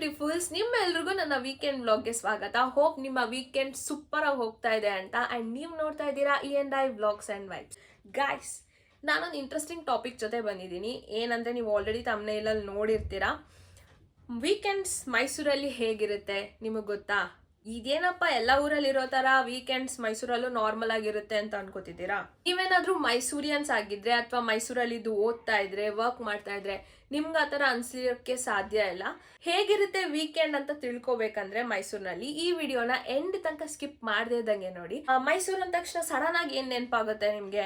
ಬ್ಯೂಟಿಫುಲ್ಸ್, ನಿಮ್ಮೆಲ್ರಿಗೂ ನನ್ನ ವೀಕೆಂಡ್ ವ್ಲಾಗ್ಗೆ ಸ್ವಾಗತ. ಹೋಪ್ ನಿಮ್ಮ ವೀಕೆಂಡ್ ಸೂಪರ್ ಆಗಿ ಹೋಗ್ತಾ ಇದೆ ಅಂತ. ಅಂಡ್ ನೀವು ನೋಡ್ತಾ ಇದ್ದೀರಾ E&I vlogs and vibes. Guys, ನಾನೊಂದು ಇಂಟ್ರೆಸ್ಟಿಂಗ್ ಟಾಪಿಕ್ ಜೊತೆ ಬಂದಿದ್ದೀನಿ. ಏನಂದ್ರೆ, ನೀವು ಆಲ್ರೆಡಿ ತಮ್ಮನೇಲಲ್ಲಿ ನೋಡಿರ್ತೀರಾ. ವೀಕೆಂಡ್ಸ್ ಮೈಸೂರಲ್ಲಿ ಹೇಗಿರುತ್ತೆ ನಿಮಗೆ ಗೊತ್ತಾ? ಇದೇನಪ್ಪ ಎಲ್ಲ ಊರಲ್ಲಿ ಇರೋ ತರ ವೀಕೆಂಡ್ಸ್ ಮೈಸೂರಲ್ಲೂ ನಾರ್ಮಲ್ ಆಗಿರುತ್ತೆ ಅಂತ ಅನ್ಕೋತಿದ್ದೀರಾ? ನೀವೇನಾದ್ರೂ ಮೈಸೂರಿಯನ್ಸ್ ಆಗಿದ್ರೆ ಅಥವಾ ಮೈಸೂರಲ್ಲಿ ಇದು ಓದ್ತಾ ಇದ್ರೆ, ವರ್ಕ್ ಮಾಡ್ತಾ ಇದ್ರೆ, ನಿಮ್ಗೆ ಆ ಥರ ಅನ್ಸ್ಲಿಕ್ಕೆ ಸಾಧ್ಯ ಇಲ್ಲ. ಹೇಗಿರುತ್ತೆ ವೀಕೆಂಡ್ ಅಂತ ತಿಳ್ಕೊಬೇಕಂದ್ರೆ ಮೈಸೂರಿನಲ್ಲಿ ಈ ವಿಡಿಯೋನ ಎಂಡ್ ತನಕ ಸ್ಕಿಪ್ ಮಾಡದೇ ಇದ್ದಂಗೆ ನೋಡಿ. ಮೈಸೂರು ಅಂದ ತಕ್ಷಣ ಸಡನ್ ಆಗಿ ಏನ್ ನೆನಪಾಗುತ್ತೆ ನಿಮ್ಗೆ?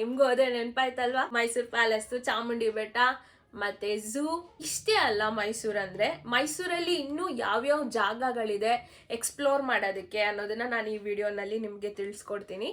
ನಿಮ್ಗೂ ಅದೇ ನೆನಪಾಯ್ತಲ್ವಾ? ಮೈಸೂರು ಪ್ಯಾಲೇಸ್, ಚಾಮುಂಡಿ ಬೆಟ್ಟ ಮತ್ತೆ ಝೂ. ಇಷ್ಟೇ ಅಲ್ಲ ಮೈಸೂರು ಅಂದ್ರೆ. ಮೈಸೂರಲ್ಲಿ ಇನ್ನೂ ಯಾವ್ಯಾವ ಜಾಗಗಳಿದೆ ಎಕ್ಸ್ಪ್ಲೋರ್ ಮಾಡೋದಕ್ಕೆ ಅನ್ನೋದನ್ನ ನಾನು ಈ ವಿಡಿಯೋನಲ್ಲಿ ನಿಮ್ಗೆ ತಿಳಿಸ್ಕೊಡ್ತೀನಿ.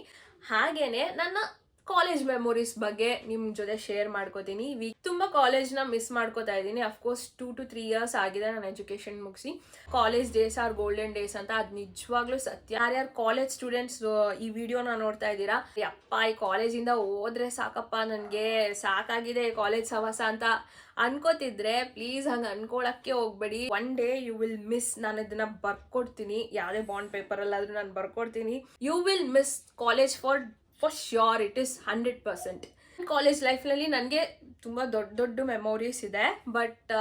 ಹಾಗೇನೆ ನನ್ನ ಕಾಲೇಜ್ ಮೆಮೊರೀಸ್ ಬಗ್ಗೆ ನಿಮ್ ಜೊತೆ ಶೇರ್ ಮಾಡ್ಕೋತೀನಿ. ತುಂಬಾ ಕಾಲೇಜ್ನ ಮಿಸ್ ಮಾಡ್ಕೋತಾ ಇದ್ದೀನಿ. ಅಫ್ಕೋರ್ಸ್ 2 to 3 years ಆಗಿದೆ ನಾನು ಎಜುಕೇಶನ್ ಮುಗಿಸಿ. College days are golden days ಅಂತ, ಅದ್ ನಿಜವಾಗ್ಲೂ ಸತ್ಯ. ಯಾರ್ಯಾರು ಕಾಲೇಜ್ ಸ್ಟೂಡೆಂಟ್ಸ್ ಈ ವಿಡಿಯೋನ ನೋಡ್ತಾ ಇದ್ದೀರಾ, ಅಪ್ಪ ಈ ಕಾಲೇಜಿಂದ ಹೋದ್ರೆ ಸಾಕಪ್ಪ, ನನ್ಗೆ ಸಾಕಾಗಿದೆ ಕಾಲೇಜ್ ಸವಾಸ ಅಂತ ಅನ್ಕೋತಿದ್ರೆ ಪ್ಲೀಸ್ ಹಂಗ ಅನ್ಕೊಳಕ್ಕೆ ಹೋಗ್ಬೇಡಿ. One day you will miss. ನಾನು ಇದನ್ನ ಬರ್ಕೊಡ್ತೀನಿ, ಯಾವುದೇ ಬಾಂಡ್ ಪೇಪರ್ ಅಲ್ಲಾದ್ರೂ ನಾನು ಬರ್ಕೊಡ್ತೀನಿ. You will miss college for sure. It is 100%. College ಲೈಫ್ನಲ್ಲಿ ನನಗೆ ತುಂಬ ದೊಡ್ಡ ಮೆಮೊರೀಸ್ ಇದೆ. ಬಟ್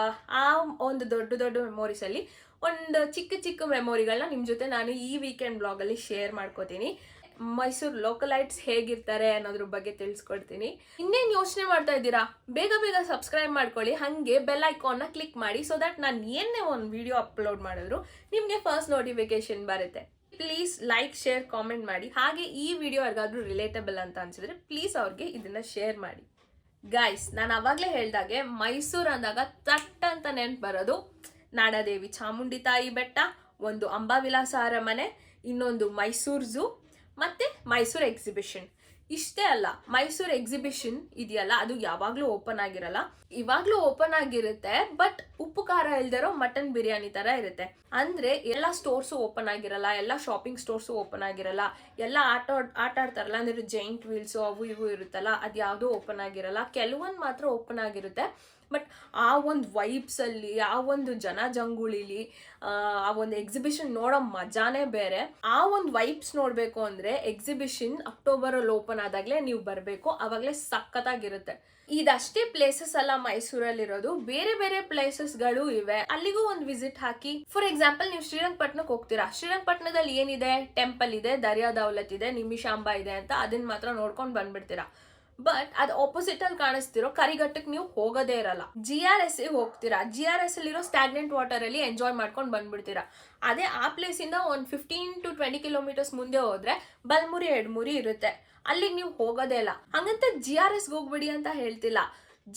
ಆ ಒಂದು ದೊಡ್ಡ ಮೆಮೊರೀಸಲ್ಲಿ ಒಂದು ಚಿಕ್ಕ ಮೆಮೊರಿಗಳನ್ನ ನಿಮ್ಮ ಜೊತೆ ನಾನು ಈ ವೀಕೆಂಡ್ ಬ್ಲಾಗಲ್ಲಿ ಶೇರ್ ಮಾಡ್ಕೋತೀನಿ. ಮೈಸೂರು ಲೋಕಲೈಟ್ಸ್ ಹೇಗಿರ್ತಾರೆ ಅನ್ನೋದ್ರ ಬಗ್ಗೆ ತಿಳಿಸ್ಕೊಡ್ತೀನಿ. ಇನ್ನೇನು ಯೋಚನೆ ಮಾಡ್ತಾ ಇದ್ದೀರಾ? ಬೇಗ ಸಬ್ಸ್ಕ್ರೈಬ್ ಮಾಡ್ಕೊಳ್ಳಿ. ಹಾಗೆ ಬೆಲ್ ಐಕಾನ್ನ ಕ್ಲಿಕ್ ಮಾಡಿ, ಸೊ ದಟ್ ನಾನು ಏನೇ ಒಂದು ವಿಡಿಯೋ ಅಪ್ಲೋಡ್ ಮಾಡಿದ್ರು ನಿಮಗೆ ಫಸ್ಟ್ ನೋಟಿಫಿಕೇಶನ್ ಬರುತ್ತೆ. ಪ್ಲೀಸ್ ಲೈಕ್, ಶೇರ್, ಕಾಮೆಂಟ್ ಮಾಡಿ. ಹಾಗೆ ಈ ವಿಡಿಯೋ ಯಾರಿಗಾದ್ರೂ ರಿಲೇಟಬಲ್ ಅಂತ ಅನ್ಸಿದ್ರೆ ಪ್ಲೀಸ್ ಅವ್ರಿಗೆ ಇದನ್ನ ಶೇರ್ ಮಾಡಿ. ಗೈಸ್, ನಾನು ಅವಾಗಲೇ ಹೇಳ್ದಾಗೆ ಮೈಸೂರು ಅಂದಾಗ ತಟ್ ಅಂತ ನೆನ್ಪು ಬರೋದು ನಾಡದೇವಿ ಚಾಮುಂಡಿ ತಾಯಿ ಬೆಟ್ಟ, ಒಂದು ಅಂಬಾವಿಲಾಸ ಅರಮನೆ, ಇನ್ನೊಂದು ಮೈಸೂರು ಝೂ, ಮತ್ತೆ ಮೈಸೂರು ಎಕ್ಸಿಬಿಷನ್. ಇಷ್ಟೇ ಅಲ್ಲ, ಮೈಸೂರು ಎಕ್ಸಿಬಿಷನ್ ಇದೆಯಲ್ಲ ಅದು ಯಾವಾಗ್ಲೂ ಓಪನ್ ಆಗಿರಲ್ಲ. ಇವಾಗ್ಲೂ ಓಪನ್ ಆಗಿರುತ್ತೆ, ಬಟ್ ಉಪ್ಪು ಖಾರ ಇಲ್ದಿರೋ ಮಟನ್ ಬಿರಿಯಾನಿ ತರ ಇರುತ್ತೆ. ಅಂದ್ರೆ ಎಲ್ಲ ಸ್ಟೋರ್ಸು ಓಪನ್ ಆಗಿರಲ್ಲ, ಎಲ್ಲ ಶಾಪಿಂಗ್ ಸ್ಟೋರ್ಸು ಓಪನ್ ಆಗಿರಲ್ಲ, ಎಲ್ಲ ಆಟ ಆಡ್ತಾರಲ್ಲ, ಅಂದ್ರೆ ಜೈಂಟ್ ವೀಲ್ಸ್ ಅವು ಇವು ಇರುತ್ತಲ್ಲ, ಅದು ಯಾವ್ದು ಓಪನ್ ಆಗಿರಲ್ಲ. ಕೆಲವೊಂದು ಮಾತ್ರ ಓಪನ್ ಆಗಿರುತ್ತೆ. ಬಟ್ ಆ ಒಂದು ವೈಬ್ಸ್ ಅಲ್ಲಿ, ಆ ಒಂದು ಜನಜಂಗುಳಿಲಿ ಆ ಒಂದು ಎಕ್ಸಿಬಿಷನ್ ನೋಡೋ ಮಜಾನೇ ಬೇರೆ. ಆ ಒಂದು ವೈಬ್ಸ್ ನೋಡ್ಬೇಕು ಅಂದ್ರೆ ಎಕ್ಸಿಬಿಷನ್ ಅಕ್ಟೋಬರ್ ಅಲ್ಲಿ ಓಪನ್ ಆದಾಗ್ಲೇ ನೀವು ಬರ್ಬೇಕು, ಅವಾಗ್ಲೇ ಸಖತ್ತಾಗಿರುತ್ತೆ. ಇದಷ್ಟೇ ಪ್ಲೇಸಸ್ ಅಲ್ಲ ಮೈಸೂರಲ್ಲಿರೋದು, ಬೇರೆ ಪ್ಲೇಸಸ್ಗಳು ಇವೆ. ಅಲ್ಲಿಗೂ ಒಂದು ವಿಸಿಟ್ ಹಾಕಿ. ಫಾರ್ ಎಕ್ಸಾಂಪಲ್, ನೀವು ಶ್ರೀರಂಗಪಟ್ಟಣಕ್ಕೆ ಹೋಗ್ತೀರಾ. ಶ್ರೀರಂಗಪಟ್ಟಣದಲ್ಲಿ ಏನಿದೆ? ಟೆಂಪಲ್ ಇದೆ, ದರ್ಯಾ ದೌಲತ್ ಇದೆ, ನಿಮಿಷಾಂಬ ಇದೆ ಅಂತ, ಅದನ್ನ ಮಾತ್ರ ನೋಡ್ಕೊಂಡು ಬಂದ್ಬಿಡ್ತೀರಾ. ಬಟ್ ಅದು ಆಪೋಸಿಟ್ ಅಲ್ಲಿ ಕಾಣಿಸ್ತಿರೋ ಕರಿಘಟ್ಟಕ್ಕೆ ನೀವು ಹೋಗೋದೇ ಇರಲ್ಲ. GRS ಹೋಗ್ತೀರಾ. GRS ಅಲ್ಲಿರೋ ಸ್ಟಾಗ್ನೆಂಟ್ ವಾಟರ್ ಅಲ್ಲಿ ಎಂಜಾಯ್ ಮಾಡ್ಕೊಂಡು ಬಂದ್ಬಿಡ್ತೀರಾ. ಅದೇ ಆ ಪ್ಲೇಸ್ ಇಂದ ಒಂದು 15 to 20 kilometers ಮುಂದೆ ಹೋದ್ರೆ ಬಲ್ಮುರಿ ಎಡ್ಮುರಿ ಇರುತ್ತೆ, ಅಲ್ಲಿಗೆ ನೀವು ಹೋಗೋದೇ ಇಲ್ಲ. ಹಂಗಂತ GRS ಹೋಗ್ಬಿಡಿ ಅಂತ ಹೇಳ್ತಿಲ್ಲ.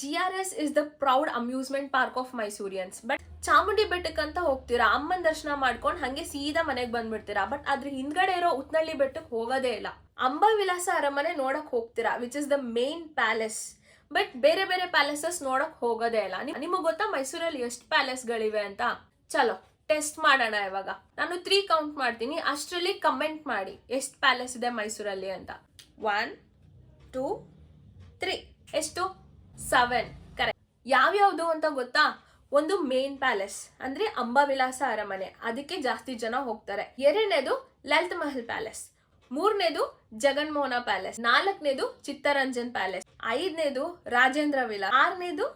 GRS is the proud amusement park of Mysoreans. But Chamundi ಬೆಟ್ಟಕ್ಕಂತ ಹೋಗ್ತೀರಾ, ಅಮ್ಮನ ದರ್ಶನ ಮಾಡ್ಕೊಂಡು ಹಂಗೆ ಸೀದಾ ಮನೆಗೆ ಬಂದ್ಬಿಡ್ತೀರಾ. ಬಟ್ ಅದ್ರ ಹಿಂದ್ಗಡೆ ಇರೋ ಉತ್ನಳ್ಳಿ ಬೆಟ್ಟಕ್ಕೆ ಹೋಗೋದೇ ಇಲ್ಲ. ಅಂಬಾವಿಲಾಸ ಅರಮನೆ ನೋಡಕ್ ಹೋಗ್ತೀರಾ, which is the main palace. But ಬೇರೆ ಪ್ಯಾಲೇಸಸ್ ನೋಡಕ್ ಹೋಗೋದೇ ಇಲ್ಲ. ನಿಮಗೆ ಗೊತ್ತಾ ಮೈಸೂರಲ್ಲಿ ಎಷ್ಟು ಪ್ಯಾಲೇಸ್ಗಳಿವೆ ಅಂತ? ಚಲೋ ಟೆಸ್ಟ್ ಮಾಡೋಣ ಇವಾಗ. ನಾನು 3 ಕೌಂಟ್ ಮಾಡ್ತೀನಿ, ಅಷ್ಟರಲ್ಲಿ ಕಮೆಂಟ್ ಮಾಡಿ ಎಷ್ಟು ಪ್ಯಾಲೇಸ್ ಇದೆ ಮೈಸೂರಲ್ಲಿ ಅಂತ. 1 2 3. ಎಷ್ಟು? 7. ಕರೆಕ್ಟ್. ಯಾವ್ಯಾವ್ದು ಅಂತ ಗೊತ್ತಾ? ಒಂದು ಮೇನ್ ಪ್ಯಾಲೇಸ್ ಅಂದ್ರೆ ಅಂಬಾವಿಲಾಸ ಅರಮನೆ, ಅದಕ್ಕೆ ಜಾಸ್ತಿ ಜನ ಹೋಗ್ತಾರೆ. 2ನೇದು ಲಲಿತ್ ಮಹಲ್ ಪ್ಯಾಲೇಸ್, 3ನೇದು ಜಗನ್ಮೋಹನ ಪ್ಯಾಲೇಸ್, 4ನೇದು ಚಿತ್ತರಂಜನ್ ಪ್ಯಾಲೇಸ್, 5ನೇದು ರಾಜೇಂದ್ರ ವಿಲಾಸ್, 6ನೇದು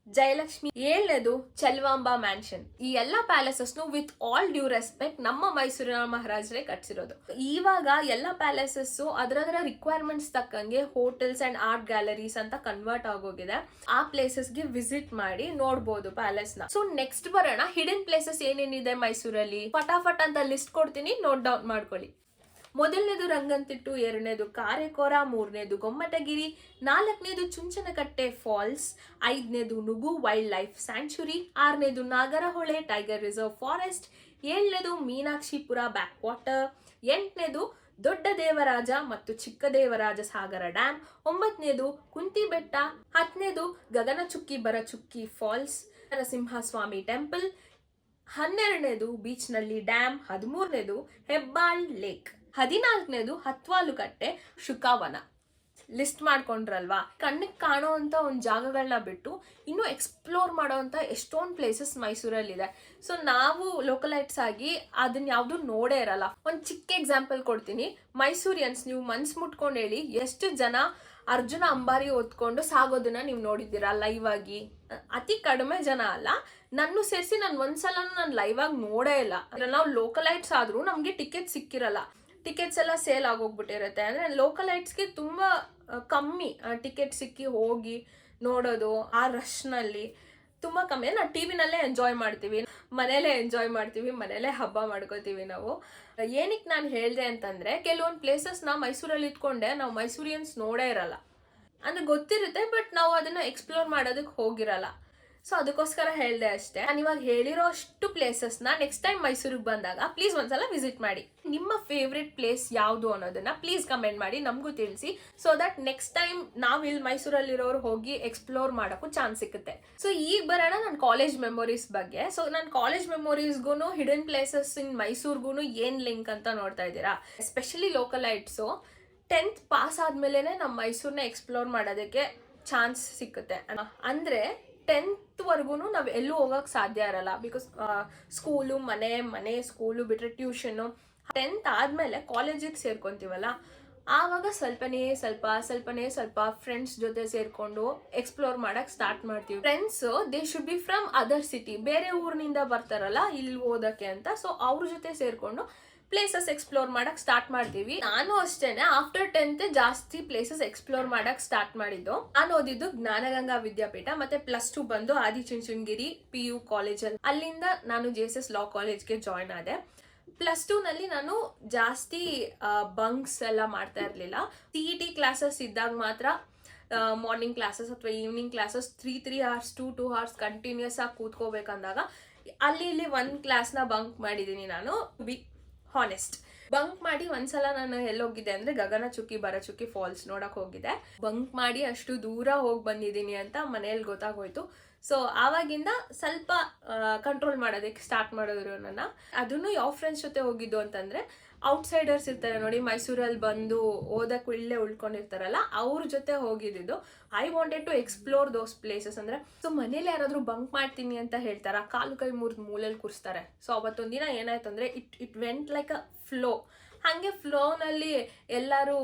ಜಯಲಕ್ಷ್ಮಿ, 7ನೇದು ಚೆಲ್ವಾಂಬಾ ಮ್ಯಾನ್ಷನ್. ಈ ಎಲ್ಲಾ ಪ್ಯಾಲೇಸಸ್ನು ವಿತ್ ಆಲ್ ಡ್ಯೂ ರೆಸ್ಪೆಕ್ಟ್ ನಮ್ಮ ಮೈಸೂರಿನ ಮಹಾರಾಜರೇ ಕಟ್ಸಿರೋದು. ಇವಾಗ ಎಲ್ಲಾ ಪ್ಯಾಲೇಸಸ್ ಅದರ ರಿಕ್ವೈರ್ಮೆಂಟ್ಸ್ ತಕ್ಕಂಗೆ ಹೋಟೆಲ್ಸ್ ಅಂಡ್ ಆರ್ಟ್ ಗ್ಯಾಲರೀಸ್ ಅಂತ ಕನ್ವರ್ಟ್ ಆಗೋಗಿದೆ. ಆ ಪ್ಲೇಸಸ್ಗೆ ವಿಸಿಟ್ ಮಾಡಿ ನೋಡ್ಬೋದು ಪ್ಯಾಲೇಸ್ ನ. ಸೊ ನೆಕ್ಸ್ಟ್ ಬರೋಣ, ಹಿಡನ್ ಪ್ಲೇಸಸ್ ಏನೇನಿದೆ ಮೈಸೂರಲ್ಲಿ. ಫಟಾಫಟ್ ಅಂತ ಲಿಸ್ಟ್ ಕೊಡ್ತೀನಿ, ನೋಟ್ ಡೌನ್ ಮಾಡ್ಕೊಳ್ಳಿ. ಮೊದಲನೇದು ರಂಗಂತಿಟ್ಟು, 2ನೇದು ಕಾರೆಕೋರ, 3ನೇದು ಗೊಮ್ಮಟಗಿರಿ, 4ನೇದು ಚುಂಚನಕಟ್ಟೆ ಫಾಲ್ಸ್, 5ನೇದು ನುಗು ವೈಲ್ಡ್ ಲೈಫ್ ಸ್ಯಾಂಕ್ಚುರಿ, 6ನೇದು ನಾಗರಹೊಳೆ ಟೈಗರ್ ರಿಸರ್ವ್ ಫಾರೆಸ್ಟ್, 7ನೇದು ಮೀನಾಕ್ಷಿಪುರ ಬ್ಯಾಕ್ ವಾಟರ್, 8ನೇದು ದೊಡ್ಡ ದೇವರಾಜ ಮತ್ತು ಚಿಕ್ಕ ದೇವರಾಜ ಸಾಗರ ಡ್ಯಾಮ್, 9ನೇದು ಕುಂತಿ ಬೆಟ್ಟ, 10ನೇದು ಗಗನಚುಕ್ಕಿ ಬರಚುಕ್ಕಿ ಫಾಲ್ಸ್, ನರಸಿಂಹಸ್ವಾಮಿ ಟೆಂಪಲ್, 12ನೇದು ಬೀಚ್ನಲ್ಲಿ ಡ್ಯಾಮ್, 13ನೇದು ಹೆಬ್ಬಾಳ್ ಲೇಕ್, 14ನೇದು ಹತ್ವಾಲುಕಟ್ಟೆ ಶುಕಾವನ. ಲಿಸ್ಟ್ ಮಾಡ್ಕೊಂಡ್ರಲ್ವಾ, ಕಣ್ಣಿಗೆ ಕಾಣೋ ಅಂತ ಒಂದು ಜಾಗಗಳನ್ನ ಬಿಟ್ಟು ಇನ್ನೂ ಎಕ್ಸ್ಪ್ಲೋರ್ ಮಾಡೋ ಅಂತ ಎಷ್ಟೊಂದು ಪ್ಲೇಸಸ್ ಮೈಸೂರಲ್ಲಿದೆ. ಸೊ ನಾವು ಲೋಕಲೈಟ್ಸ್ ಆಗಿ ಅದನ್ನ ಯಾವುದು ನೋಡೇ ಇರಲ್ಲ. ಒಂದು ಚಿಕ್ಕ ಎಕ್ಸಾಂಪಲ್ ಕೊಡ್ತೀನಿ. ಮೈಸೂರಿಯನ್ಸ್ ನೀವು ಮನ್ಸು ಮುಟ್ಕೊಂಡು ಹೇಳಿ, ಎಷ್ಟು ಜನ ಅರ್ಜುನ ಅಂಬಾರಿ ಓದ್ಕೊಂಡು ಸಾಗೋದನ್ನ ನೀವು ನೋಡಿದ್ದೀರಾ ಲೈವ್ ಆಗಿ? ಅತಿ ಕಡಿಮೆ ಜನ ಅಲ್ಲ, ನನ್ನ ಸೇರಿಸಿ ನಾನು ಒಂದ್ಸಲನೂ ನಾನು ಲೈವ್ ಆಗಿ ನೋಡೇ ಇಲ್ಲ. ಅಂದ್ರೆ ನಾವು ಲೋಕಲೈಟ್ಸ್ ಆದ್ರೂ ನಮಗೆ ಟಿಕೆಟ್ ಸಿಕ್ಕಿರಲ್ಲ, ಟಿಕೆಟ್ಸ್ ಎಲ್ಲ ಸೇಲ್ ಆಗೋಗ್ಬಿಟ್ಟಿರುತ್ತೆ. ಅಂದರೆ ಲೋಕಲೈಟ್ಸ್ಗೆ ತುಂಬ ಕಮ್ಮಿ ಟಿಕೆಟ್ ಸಿಕ್ಕಿ ಹೋಗಿ ನೋಡೋದು. ಆ ರಶ್ನಲ್ಲಿ ತುಂಬ ಕಮ್ಮಿ. ನಾವು ಟಿ ವಿನಲ್ಲೇ ಎಂಜಾಯ್ ಮಾಡ್ತೀವಿ, ಮನೇಲೇ ಎಂಜಾಯ್ ಮಾಡ್ತೀವಿ, ಮನೇಲೇ ಹಬ್ಬ ಮಾಡ್ಕೋತೀವಿ ನಾವು. ಏನಕ್ಕೆ ನಾನು ಹೇಳಿದೆ ಅಂತಂದರೆ, ಕೆಲವೊಂದು ಪ್ಲೇಸಸ್ನ ಮೈಸೂರಲ್ಲಿ ಇಟ್ಕೊಂಡೆ ನಾವು ಮೈಸೂರಿಯನ್ಸ್ ನೋಡೇ ಇರಲ್ಲ. ಅಂದರೆ ಗೊತ್ತಿರುತ್ತೆ, ಬಟ್ ನಾವು ಅದನ್ನು ಎಕ್ಸ್ಪ್ಲೋರ್ ಮಾಡೋದಕ್ಕೆ ಹೋಗಿರಲ್ಲ. ಸೊ ಅದಕ್ಕೋಸ್ಕರ ಹೇಳಿದೆ ಅಷ್ಟೇ. ನಾನು ಇವಾಗ ಹೇಳಿರೋ ಅಷ್ಟು ಪ್ಲೇಸಸ್ನ ನೆಕ್ಸ್ಟ್ ಟೈಮ್ ಮೈಸೂರಿಗೆ ಬಂದಾಗ ಪ್ಲೀಸ್ ಒಂದ್ಸಲ ವಿಸಿಟ್ ಮಾಡಿ. ನಿಮ್ಮ ಫೇವ್ರೆಟ್ ಪ್ಲೇಸ್ ಯಾವುದು ಅನ್ನೋದನ್ನ ಪ್ಲೀಸ್ ಕಮೆಂಟ್ ಮಾಡಿ ನಮಗೂ ತಿಳಿಸಿ. ಸೊ ದಟ್ ನೆಕ್ಸ್ಟ್ ಟೈಮ್ ನಾವು ಇಲ್ಲಿ ಮೈಸೂರಲ್ಲಿರೋರು ಹೋಗಿ ಎಕ್ಸ್ಪ್ಲೋರ್ ಮಾಡೋಕ್ಕೂ ಚಾನ್ಸ್ ಸಿಗುತ್ತೆ. ಸೊ ಈಗ ಬರೋಣ ನನ್ನ ಕಾಲೇಜ್ ಮೆಮೊರೀಸ್ ಬಗ್ಗೆ. ಸೊ ನನ್ನ ಕಾಲೇಜ್ ಮೆಮೊರೀಸ್ಗೂ ಹಿಡನ್ ಪ್ಲೇಸಸ್ ಇನ್ ಮೈಸೂರ್ಗೂ ಏನು ಲಿಂಕ್ ಅಂತ ನೋಡ್ತಾ ಇದ್ದೀರಾ. ಎಸ್ಪೆಷಲಿ ಲೋಕಲೈಟ್ಸು 10th ಪಾಸ್ ಆದ್ಮೇಲೆ ನಮ್ಮ ಮೈಸೂರನ್ನ ಎಕ್ಸ್ಪ್ಲೋರ್ ಮಾಡೋದಕ್ಕೆ ಚಾನ್ಸ್ ಸಿಕ್ಕುತ್ತೆ. ಅಂದರೆ 10th ವರೆಗೂ ನಾವು ಎಲ್ಲೂ ಹೋಗೋಕೆ ಸಾಧ್ಯ ಇರಲ್ಲ. ಬಿಕಾಸ್ ಸ್ಕೂಲು, ಮನೆ ಸ್ಕೂಲು ಬಿಟ್ಟರೆ ಟ್ಯೂಷನ್ನು. 10th ಆದಮೇಲೆ ಕಾಲೇಜಿಗೆ ಸೇರ್ಕೊತೀವಲ್ಲ, ಆವಾಗ ಸ್ವಲ್ಪನೇ ಸ್ವಲ್ಪ ಫ್ರೆಂಡ್ಸ್ ಜೊತೆ ಸೇರಿಕೊಂಡು ಎಕ್ಸ್ಪ್ಲೋರ್ ಮಾಡೋಕ್ಕೆ ಸ್ಟಾರ್ಟ್ ಮಾಡ್ತೀವಿ. Friends they should be from other city, ಬೇರೆ ಊರಿನಿಂದ ಬರ್ತಾರಲ್ಲ ಇಲ್ಲಿ ಓದೋಕ್ಕೆ ಅಂತ. ಸೊ ಅವ್ರ ಜೊತೆ ಸೇರಿಕೊಂಡು ಪ್ಲೇಸಸ್ ಎಕ್ಸ್ಪ್ಲೋರ್ ಮಾಡಕ್ ಸ್ಟಾರ್ಟ್ ಮಾಡ್ತೀವಿ. ನಾನು ಅಷ್ಟೇನೆ ಆಫ್ಟರ್ 10th ಜಾಸ್ತಿ ಪ್ಲೇಸಸ್ ಎಕ್ಸ್ಪ್ಲೋರ್ ಮಾಡಕ್ ಸ್ಟಾರ್ಟ್ ಮಾಡಿದ್ದು. ನಾನು ಓದಿದ್ದು ಜ್ಞಾನಗಂಗಾ ವಿದ್ಯಾಪೀಠ, ಮತ್ತೆ +2 ಬಂದು ಆದಿಚುಂಚನಗಿರಿ PU ಕಾಲೇಜಲ್ಲಿ. ಅಲ್ಲಿಂದ ನಾನು JSS ಲಾ ಕಾಲೇಜ್ಗೆ ಜಾಯ್ನ್ ಆದೆ. +2 ನಲ್ಲಿ ನಾನು ಜಾಸ್ತಿ ಬಂಕ್ಸ್ ಎಲ್ಲ ಮಾಡ್ತಾ ಇರಲಿಲ್ಲ. CET ಕ್ಲಾಸಸ್ ಇದ್ದಾಗ ಮಾತ್ರ ಮಾರ್ನಿಂಗ್ ಕ್ಲಾಸಸ್ ಅಥವಾ evening classes 3 hours 2 hours continuous ಆಗಿ ಕೂತ್ಕೋಬೇಕಂದಾಗ ಅಲ್ಲಿ ಇಲ್ಲಿ ಒಂದು ಕ್ಲಾಸ್ನ ಬಂಕ್ ಮಾಡಿದ್ದೀನಿ ನಾನು. ಹಾನೆಸ್ಟ್ ಬಂಕ್ ಮಾಡಿ ಒಂದ್ಸಲ ನಾನು ಎಲ್ಲೋಗಿದ್ದೆ ಅಂದರೆ ಗಗನಚುಕ್ಕಿ ಭರಚುಕ್ಕಿ ಫಾಲ್ಸ್ ನೋಡಕ್ ಹೋಗಿದ್ದೆ. ಬಂಕ್ ಮಾಡಿ ಅಷ್ಟು ದೂರ ಹೋಗಿ ಬಂದಿದ್ದೀನಿ ಅಂತ ಮನೇಲಿ ಗೊತ್ತಾಗೋಯ್ತು. ಸೊ ಆವಾಗಿಂದ ಸ್ವಲ್ಪ ಕಂಟ್ರೋಲ್ ಮಾಡೋದಕ್ಕೆ ಸ್ಟಾರ್ಟ್ ಮಾಡಿದ್ರು ನನ್ನ. ಅದನ್ನು ಯಾವ ಫ್ರೆಂಡ್ಸ್ ಜೊತೆ ಹೋಗಿದ್ದು ಅಂತಂದರೆ, ಔಟ್ಸೈಡರ್ಸ್ ಇರ್ತಾರೆ ನೋಡಿ, ಮೈಸೂರಲ್ಲಿ ಬಂದು ಓದಕ್ಕೆ ಇಲ್ಲೇ ಉಳ್ಕೊಂಡಿರ್ತಾರಲ್ಲ, ಅವ್ರ ಜೊತೆ ಹೋಗಿದ್ದು. I wanted to explore those places. ಅಂದರೆ ಸೊ ಮನೇಲಿ ಯಾರಾದರೂ ಬಂಕ್ ಮಾಡ್ತೀನಿ ಅಂತ ಹೇಳ್ತಾರ, ಕಾಲು ಕೈ ಮುರಿದು ಮೂಲೆಯಲ್ಲಿ ಕೂರಿಸ್ತಾರೆ. ಸೊ ಅವತ್ತೊಂದಿನ ಏನಾಯ್ತು ಅಂದರೆ it went like a flow. ಹಾಗೆ ಫ್ಲೋನಲ್ಲಿ ಎಲ್ಲರೂ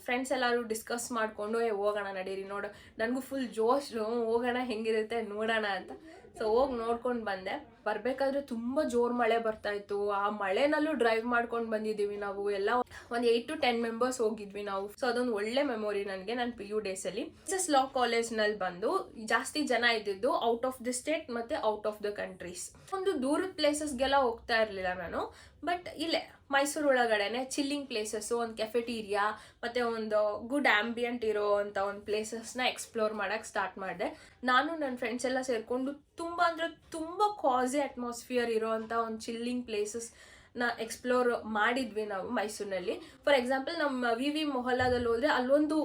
ಫ್ರೆಂಡ್ಸ್ ಎಲ್ಲರೂ ಡಿಸ್ಕಸ್ ಮಾಡಿಕೊಂಡು ಹೋಗೋಣ ನಡೀರಿ, ನೋಡು ನನಗೂ ಫುಲ್ ಜೋಶ್, ಹೋಗೋಣ ಹೆಂಗಿರುತ್ತೆ ನೋಡೋಣ ಅಂತ. ಸೊ ಹೋಗಿ ನೋಡ್ಕೊಂಡು ಬಂದೆ. ಬರಬೇಕಾದ್ರೆ ತುಂಬ ಜೋರು ಮಳೆ ಬರ್ತಾ ಇತ್ತು. ಆ ಮಳೆನಲ್ಲೂ ಡ್ರೈವ್ ಮಾಡ್ಕೊಂಡು ಬಂದಿದ್ದೀವಿ ನಾವು ಎಲ್ಲ. ಒಂದು 8 to 10 ಮೆಂಬರ್ಸ್ ಹೋಗಿದ್ವಿ ನಾವು. ಸೊ ಅದೊಂದು ಒಳ್ಳೆ ಮೆಮೊರಿ ನನಗೆ ನನ್ನ PU ಡೇಸಲ್ಲಿ. JSS ಲಾ ಕಾಲೇಜ್ನಲ್ಲಿ ಬಂದು ಜಾಸ್ತಿ ಜನ ಇದ್ದಿದ್ದು ಔಟ್ ಆಫ್ ದಿ ಸ್ಟೇಟ್ ಮತ್ತು ಔಟ್ ಆಫ್ ದ ಕಂಟ್ರೀಸ್. ಒಂದು ದೂರದ ಪ್ಲೇಸಸ್ಗೆಲ್ಲ ಹೋಗ್ತಾ ಇರಲಿಲ್ಲ ನಾನು, ಬಟ್ ಇಲ್ಲೇ ಮೈಸೂರು ಒಳಗಡೆನೆ ಚಿಲ್ಲಿಂಗ್ ಪ್ಲೇಸಸ್ಸು, ಒಂದು ಕೆಫೆಟೀರಿಯಾ ಮತ್ತು ಒಂದು ಗುಡ್ ಆ್ಯಂಬಿಯಂಟ್ ಇರೋ ಅಂಥ ಒಂದು ಪ್ಲೇಸಸ್ನ ಎಕ್ಸ್ಪ್ಲೋರ್ ಮಾಡೋಕ್ಕೆ ಸ್ಟಾರ್ಟ್ ಮಾಡಿದೆ. ನಾನು ನನ್ನ ಫ್ರೆಂಡ್ಸ್ ಎಲ್ಲ ಸೇರಿಕೊಂಡು ತುಂಬ ಅಂದರೆ ತುಂಬ ಕಾಸಿ ಅಟ್ಮಾಸ್ಫಿಯರ್ ಇರೋ ಅಂಥ ಒಂದು ಚಿಲ್ಲಿಂಗ್ ಪ್ಲೇಸಸ್ನ ಎಕ್ಸ್ಪ್ಲೋರ್ ಮಾಡಿದ್ವಿ ನಾವು ಮೈಸೂರಿನಲ್ಲಿ. ಫಾರ್ ಎಕ್ಸಾಂಪಲ್ ನಮ್ಮ ವಿ ಮೊಹಲ್ಲಾದಲ್ಲಿ ಹೋದರೆ ಅಲ್ಲೊಂದು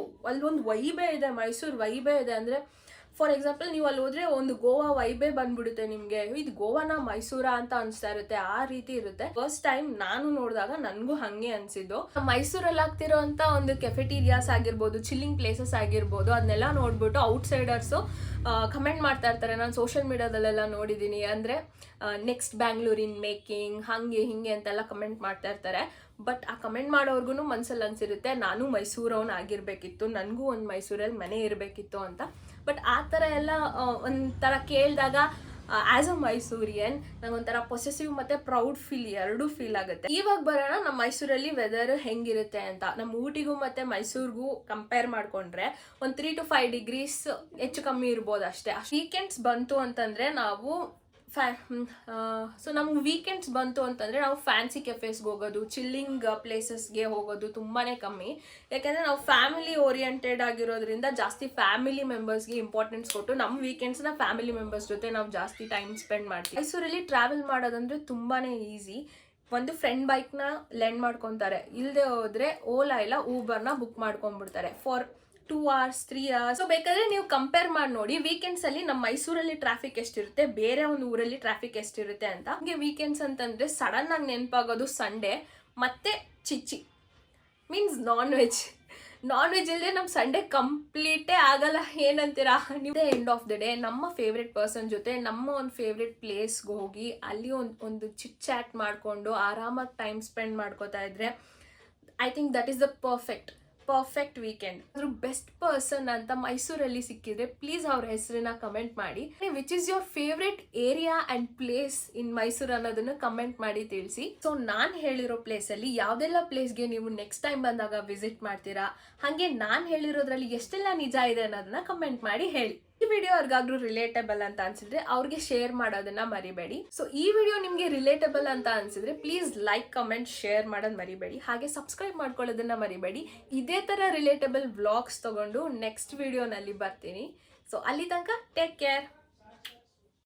ವೈಬೇ ಇದೆ, ಮೈಸೂರು ವೈಬೇ ಇದೆ. ಅಂದರೆ ಫಾರ್ ಎಕ್ಸಾಂಪಲ್ ನೀವು ಅಲ್ಲಿ ಹೋದ್ರೆ ಒಂದು ಗೋವಾ ವೈಬೇ ಬಂದ್ಬಿಡುತ್ತೆ ನಿಮಗೆ. ಇದು ಗೋವಾನ ಮೈಸೂರಾ ಅಂತ ಅನಿಸ್ತಾ ಇರುತ್ತೆ, ಆ ರೀತಿ ಇರುತ್ತೆ. ಫಸ್ಟ್ ಟೈಮ್ ನಾನು ನೋಡಿದಾಗ ನನಗೂ ಹಾಗೆ ಅನಿಸಿದ್ದು. ಮೈಸೂರಲ್ಲಿ ಆಗ್ತಿರೋ ಅಂತ ಒಂದು ಕೆಫೆಟೀರಿಯಾಸ್ ಆಗಿರ್ಬೋದು, ಚಿಲ್ಲಿಂಗ್ ಪ್ಲೇಸಸ್ ಆಗಿರ್ಬೋದು, ಅದನ್ನೆಲ್ಲ ನೋಡ್ಬಿಟ್ಟು ಔಟ್ಸೈಡರ್ಸು ಕಮೆಂಟ್ ಮಾಡ್ತಾ ಇರ್ತಾರೆ. ನಾನು ಸೋಷಿಯಲ್ ಮೀಡಿಯಾದಲ್ಲೆಲ್ಲ ನೋಡಿದ್ದೀನಿ. ಅಂದರೆ ನೆಕ್ಸ್ಟ್ ಬ್ಯಾಂಗ್ಳೂರ್ ಇನ್ ಮೇಕಿಂಗ್, ಹಾಗೆ ಹಿಂಗೆ ಅಂತೆಲ್ಲ ಕಮೆಂಟ್ ಮಾಡ್ತಾ ಇರ್ತಾರೆ. ಬಟ್ ಆ ಕಮೆಂಟ್ ಮಾಡೋರ್ಗು ಮನ್ಸಲ್ಲಿ ಅನ್ಸಿರುತ್ತೆ, ನಾನು ಮೈಸೂರವನು ಆಗಿರಬೇಕಿತ್ತು, ನನಗೂ ಒಂದು ಮೈಸೂರಲ್ಲಿ ಮನೆ ಇರಬೇಕಿತ್ತು ಅಂತ. ಬಟ್ ಆ ಥರ ಎಲ್ಲ ಒಂಥರ ಕೇಳಿದಾಗ ಆ್ಯಸ್ ಅ ಮೈಸೂರಿಯನ್ ನಂಗೊಂಥರ ಪೊಸೆಸಿವ್ ಮತ್ತು ಪ್ರೌಡ್ ಫೀಲ್, ಎರಡೂ ಫೀಲ್ ಆಗುತ್ತೆ. ಇವಾಗ ಬರೋಣ ನಮ್ಮ ಮೈಸೂರಲ್ಲಿ ವೆದರ್ ಹೆಂಗಿರುತ್ತೆ ಅಂತ. ನಮ್ಮ ಊಟಿಗೂ ಮತ್ತು ಮೈಸೂರಿಗೂ ಕಂಪೇರ್ ಮಾಡಿಕೊಂಡ್ರೆ ಒಂದು 3 to 5 degrees ಹೆಚ್ಚು ಕಮ್ಮಿ ಇರ್ಬೋದು ಅಷ್ಟೇ. ವೀಕೆಂಡ್ಸ್ ಬಂತು ಅಂತಂದರೆ ನಾವು ಸೊ ನಮ್ಗೆ ವೀಕೆಂಡ್ಸ್ ಬಂತು ಅಂತಂದರೆ ನಾವು ಫ್ಯಾನ್ಸಿ ಕೆಫೇಸ್ಗೆ ಹೋಗೋದು, ಚಿಲ್ಲಿಂಗ್ ಪ್ಲೇಸಸ್ಗೆ ಹೋಗೋದು ತುಂಬಾ ಕಮ್ಮಿ. ಯಾಕೆಂದರೆ ನಾವು ಫ್ಯಾಮಿಲಿ ಓರಿಯೆಂಟೆಡ್ ಆಗಿರೋದ್ರಿಂದ ಜಾಸ್ತಿ ಫ್ಯಾಮಿಲಿ ಮೆಂಬರ್ಸ್ಗೆ ಇಂಪಾರ್ಟೆನ್ಸ್ ಕೊಟ್ಟು ನಮ್ಮ ವೀಕೆಂಡ್ಸ್ನ ಫ್ಯಾಮಿಲಿ ಮೆಂಬರ್ಸ್ ಜೊತೆ ನಾವು ಜಾಸ್ತಿ ಟೈಮ್ ಸ್ಪೆಂಡ್ ಮಾಡ್ತೀವಿ. ಮೈಸೂರಲ್ಲಿ ಟ್ರಾವೆಲ್ ಮಾಡೋದಂದರೆ ತುಂಬಾ ಈಸಿ. ಒಂದು ಫ್ರೆಂಡ್ ಬೈಕ್ನ ಲೆಂಡ್ ಮಾಡ್ಕೊತಾರೆ, ಇಲ್ಲದೆ ಹೋದರೆ ಓಲಾ ಇಲ್ಲ ಊಬರ್ನ ಬುಕ್ ಮಾಡ್ಕೊಂಡ್ಬಿಡ್ತಾರೆ ಫಾರ್ 2 hours 3 hours. ಸೊ ಬೇಕಾದ್ರೆ ನೀವು ಕಂಪೇರ್ ಮಾಡಿ ನೋಡಿ ವೀಕೆಂಡ್ಸ್ ಅಲ್ಲಿ ನಮ್ಮ ಮೈಸೂರಲ್ಲಿ ಟ್ರಾಫಿಕ್ ಎಷ್ಟಿರುತ್ತೆ, ಬೇರೆ ಒಂದು ಊರಲ್ಲಿ ಟ್ರಾಫಿಕ್ ಎಷ್ಟಿರುತ್ತೆ ಅಂತ. ಹಾಗೆ ವೀಕೆಂಡ್ಸ್ ಅಂತಂದ್ರೆ ಸಡನ್ ಆಗಿ ನೆನಪಾಗೋದು ಸಂಡೇ ಮತ್ತೆ ಚಿಚ್ಚಿ ಮೀನ್ಸ್ ನಾನ್ ನಾನ್ ವೆಜ್ ಇಲ್ಲದೆ ನಮ್ಮ ಸಂಡೇ ಕಂಪ್ಲೀಟೇ ಆಗಲ್ಲ, ಏನಂತೀರಾ ನೀವು? ಎಂಡ್ ಆಫ್ ದ ಡೇ ನಮ್ಮ ಫೇವ್ರೆಟ್ ಪರ್ಸನ್ ಜೊತೆ ನಮ್ಮ ಒಂದು ಫೇವ್ರೆಟ್ ಪ್ಲೇಸ್ಗೆ ಹೋಗಿ ಅಲ್ಲಿ ಒಂದು ಚಿಟ್ ಚಾಟ್ ಮಾಡಿಕೊಂಡು ಆರಾಮಾಗಿ ಟೈಮ್ ಸ್ಪೆಂಡ್ ಮಾಡ್ಕೋತಾ ಇದ್ರೆ I think that is the perfect weekend. ಅದ್ರ ಬೆಸ್ಟ್ ಪರ್ಸನ್ ಅಂತ ಮೈಸೂರಲ್ಲಿ ಸಿಕ್ಕಿದ್ರೆ ಪ್ಲೀಸ್ ಅವ್ರ ಹೆಸರನ್ನ ಕಮೆಂಟ್ ಮಾಡಿ. Which is your favourite area and place in Mysuru ಅನ್ನೋದನ್ನ ಕಮೆಂಟ್ ಮಾಡಿ ತಿಳಿಸಿ. ಸೊ ನಾನು ಹೇಳಿರೋ ಪ್ಲೇಸಲ್ಲಿ ಯಾವ್ದೆಲ್ಲ ಪ್ಲೇಸ್ಗೆ ನೀವು ನೆಕ್ಸ್ಟ್ ಟೈಮ್ ಬಂದಾಗ ವಿಸಿಟ್ ಮಾಡ್ತೀರಾ, ಹಾಗೆ ನಾನು ಹೇಳಿರೋದ್ರಲ್ಲಿ ಎಷ್ಟೆಲ್ಲ ನಿಜ ಇದೆ ಅನ್ನೋದನ್ನ ಕಮೆಂಟ್ ಮಾಡಿ ಹೇಳಿ. ಈ ವಿಡಿಯೋ ಅವ್ರಿಗಾದ್ರೂ ರಿಲೇಟಬಲ್ ಅಂತ ಅನ್ಸಿದ್ರೆ ಅವ್ರಿಗೆ ಶೇರ್ ಮಾಡೋದನ್ನ ಮರಿಬೇಡಿ. ಸೊ ಈ ವಿಡಿಯೋ ನಿಮ್ಗೆ ರಿಲೇಟಬಲ್ ಅಂತ ಅನ್ಸಿದ್ರೆ ಪ್ಲೀಸ್ ಲೈಕ್, ಕಮೆಂಟ್, ಶೇರ್ ಮಾಡೋದು ಮರಿಬೇಡಿ. ಹಾಗೆ ಸಬ್ಸ್ಕ್ರೈಬ್ ಮಾಡ್ಕೊಳ್ಳೋದನ್ನ ಮರಿಬೇಡಿ. ಇದೇ ತರ ರಿಲೇಟಬಲ್ ವ್ಲಾಗ್ಸ್ ತಗೊಂಡು ನೆಕ್ಸ್ಟ್ ವಿಡಿಯೋನಲ್ಲಿ ಬರ್ತೀನಿ. ಸೊ ಅಲ್ಲಿ ತನಕ ಟೇಕ್ ಕೇರ್.